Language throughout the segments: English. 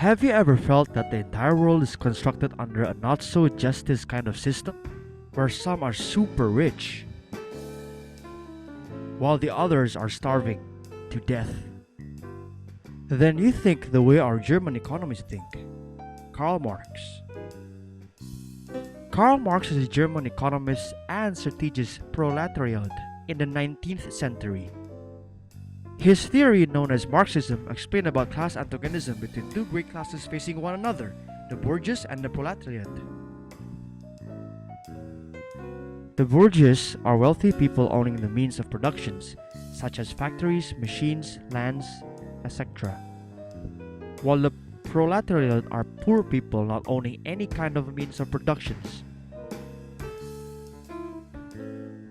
Have you ever felt that the entire world is constructed under a not-so-justice kind of system, where some are super rich, while the others are starving to death? Then you think the way our German economists think. Karl Marx. Karl Marx is a German economist and strategist proletariat in the 19th century. His theory, known as Marxism, explained about class antagonism between two great classes facing one another, the bourgeois and the proletariat. The bourgeois are wealthy people owning the means of productions, such as factories, machines, lands, etc. While the proletariat are poor people not owning any kind of means of productions.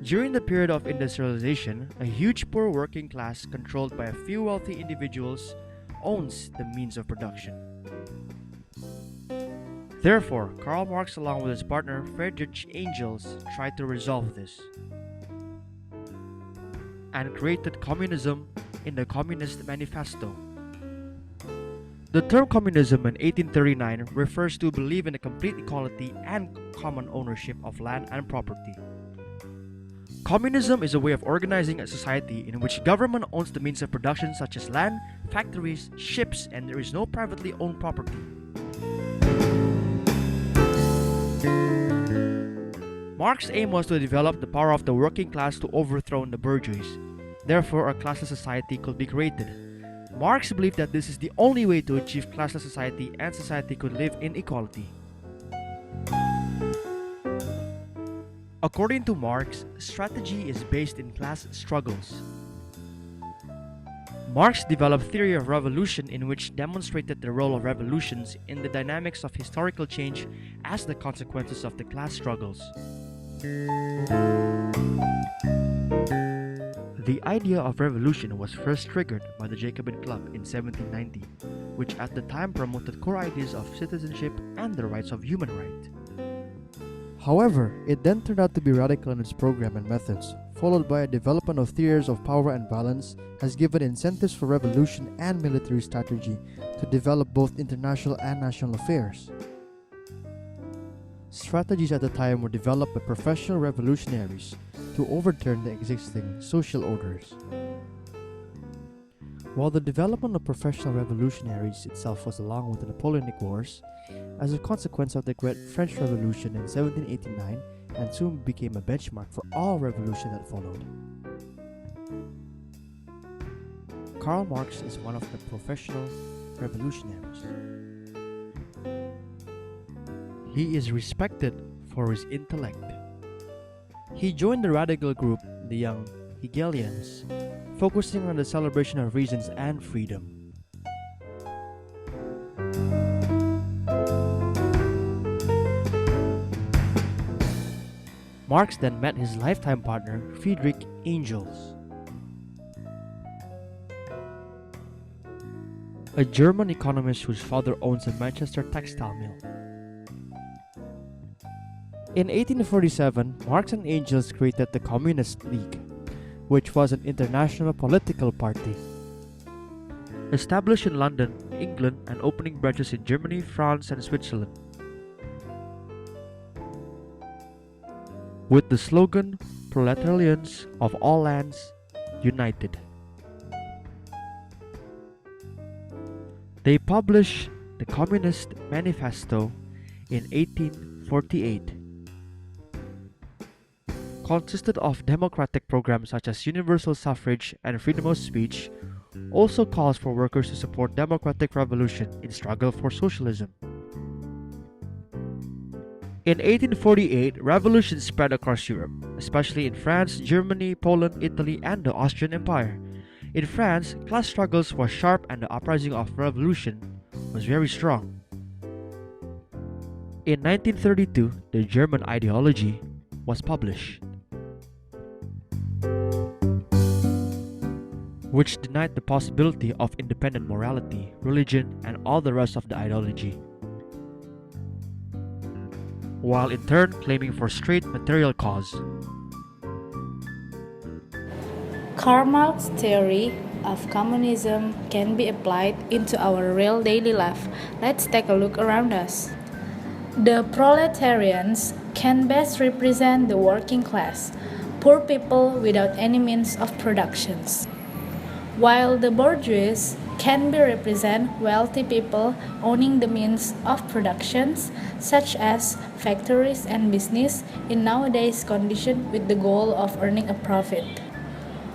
During the period of industrialization, a huge poor working class controlled by a few wealthy individuals owns the means of production. Therefore, Karl Marx along with his partner Friedrich Engels tried to resolve this and created communism in the Communist Manifesto. The term communism in 1839 refers to belief in a complete equality and common ownership of land and property. Communism is a way of organizing a society in which government owns the means of production such as land, factories, ships, and there is no privately owned property. Marx's aim was to develop the power of the working class to overthrow the bourgeois. Therefore, a classless society could be created. Marx believed that this is the only way to achieve classless society and society could live in equality. According to Marx, strategy is based in class struggles. Marx developed theory of revolution in which demonstrated the role of revolutions in the dynamics of historical change as the consequences of the class struggles. The idea of revolution was first triggered by the Jacobin Club in 1790, which at the time promoted core ideas of citizenship and the rights of human rights. However, it then turned out to be radical in its program and methods, followed by a development of theories of power and balance, has given incentives for revolution and military strategy to develop both international and national affairs. Strategies at the time were developed by professional revolutionaries to overturn the existing social orders. While the development of professional revolutionaries itself was along with the Napoleonic Wars, as a consequence of the Great French Revolution in 1789 and soon became a benchmark for all revolutions that followed. Karl Marx is one of the professional revolutionaries. He is respected for his intellect. He joined the radical group, the Young Hegelians, focusing on the celebration of reasons and freedom. Marx then met his lifetime partner, Friedrich Engels, a German economist whose father owns a Manchester textile mill. In 1847, Marx and Engels created the Communist League, which was an international political party. Established in London, England, and opening branches in Germany, France, and Switzerland. With the slogan, Proletarians of all lands, united. They published the Communist Manifesto in 1848. Consisted of democratic programs such as universal suffrage and freedom of speech, also calls for workers to support democratic revolution in struggle for socialism. In 1848, revolution spread across Europe, especially in France, Germany, Poland, Italy, and the Austrian Empire. In France, class struggles were sharp and the uprising of revolution was very strong. In 1932, the German ideology was published, which denied the possibility of independent morality, religion, and all the rest of the ideology, while in turn claiming for straight material cause. Karl Marx's theory of communism can be applied into our real daily life. Let's take a look around us. The proletarians can best represent the working class, poor people without any means of production, while the bourgeois can be represent wealthy people owning the means of productions such as factories and business in nowadays condition with the goal of earning a profit.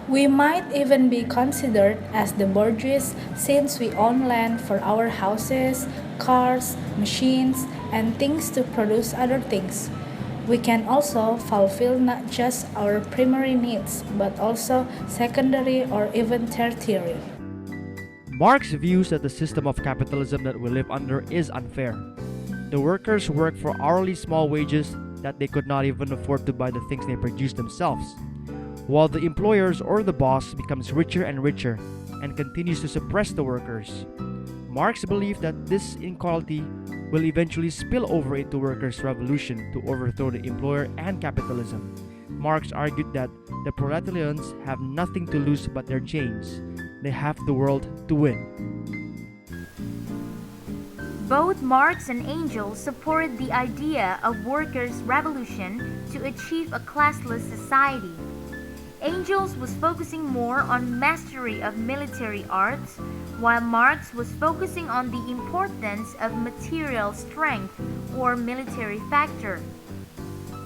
We might even be considered as the bourgeois since we own land for our houses, cars, machines, and things to produce other things. We can also fulfill not just our primary needs, but also secondary or even tertiary. Marx views that the system of capitalism that we live under is unfair. The workers work for hourly small wages that they could not even afford to buy the things they produce themselves, while the employers or the boss becomes richer and richer and continues to suppress the workers. Marx believed that this inequality will eventually spill over into workers' revolution to overthrow the employer and capitalism. Marx argued that the proletarians have nothing to lose but their chains. They have the world to win. Both Marx and Engels supported the idea of workers' revolution to achieve a classless society. Engels was focusing more on mastery of military arts, while Marx was focusing on the importance of material strength or military factor.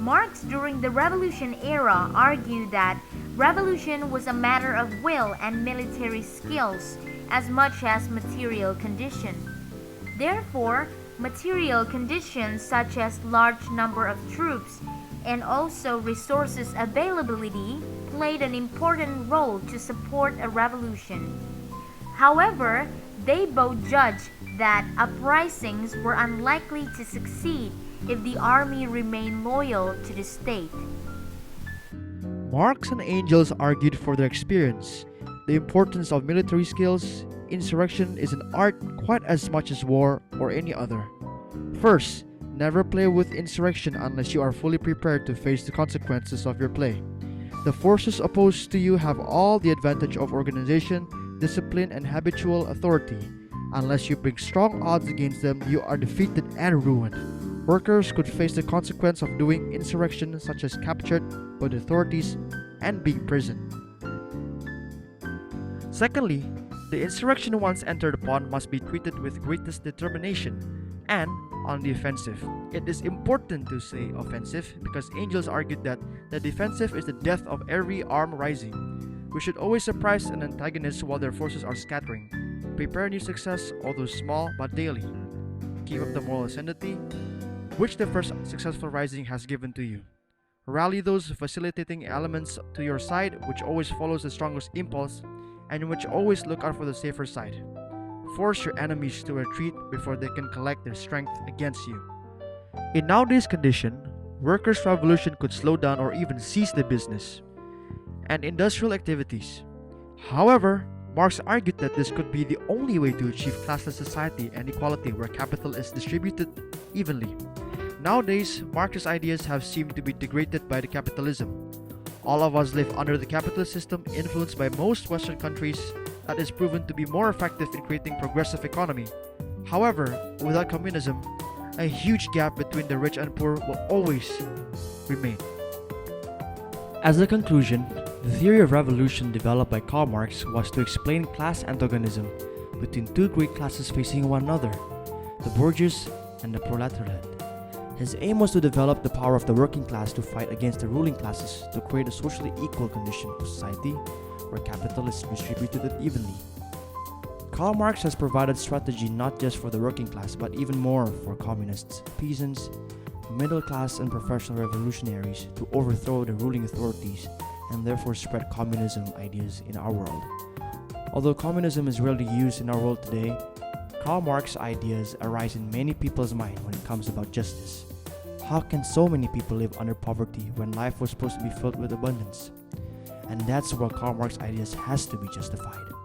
Marx during the Revolution era argued that revolution was a matter of will and military skills as much as material condition. Therefore, material conditions such as large number of troops and also resources availability played an important role to support a revolution. However, they both judged that uprisings were unlikely to succeed if the army remained loyal to the state. Marx and Engels argued for their experience, the importance of military skills. Insurrection is an art quite as much as war or any other. First, never play with insurrection unless you are fully prepared to face the consequences of your play. The forces opposed to you have all the advantage of organization, discipline, and habitual authority. Unless you bring strong odds against them, you are defeated and ruined. Workers could face the consequence of doing insurrection, such as captured by the authorities and being imprisoned. Secondly, the insurrection once entered upon must be treated with greatest determination and on the offensive. It is important to say offensive because Engels argued that the defensive is the death of every arm rising. We should always surprise an antagonist while their forces are scattering. Prepare new success, although small but daily. Keep up the moral ascendancy which the first successful rising has given to you. Rally those facilitating elements to your side which always follows the strongest impulse and which always look out for the safer side. Force your enemies to retreat before they can collect their strength against you. In nowadays condition, workers' revolution could slow down or even cease the business and industrial activities. However, Marx argued that this could be the only way to achieve classless society and equality where capital is distributed evenly. Nowadays, Marx's ideas have seemed to be degraded by the capitalism. All of us live under the capitalist system influenced by most Western countries that is proven to be more effective in creating progressive economy. However, without communism, a huge gap between the rich and poor will always remain. As a conclusion, the theory of revolution developed by Karl Marx was to explain class antagonism between two great classes facing one another, the bourgeois and the proletariat. His aim was to develop the power of the working class to fight against the ruling classes to create a socially equal condition of society where capital is distributed evenly. Karl Marx has provided strategy not just for the working class but even more for communists, peasants, middle class and professional revolutionaries to overthrow the ruling authorities and therefore spread communism ideas in our world. Although communism is rarely used in our world today, Karl Marx's ideas arise in many people's mind when it comes about justice. How can so many people live under poverty when life was supposed to be filled with abundance? And that's where Karl Marx's ideas has to be justified.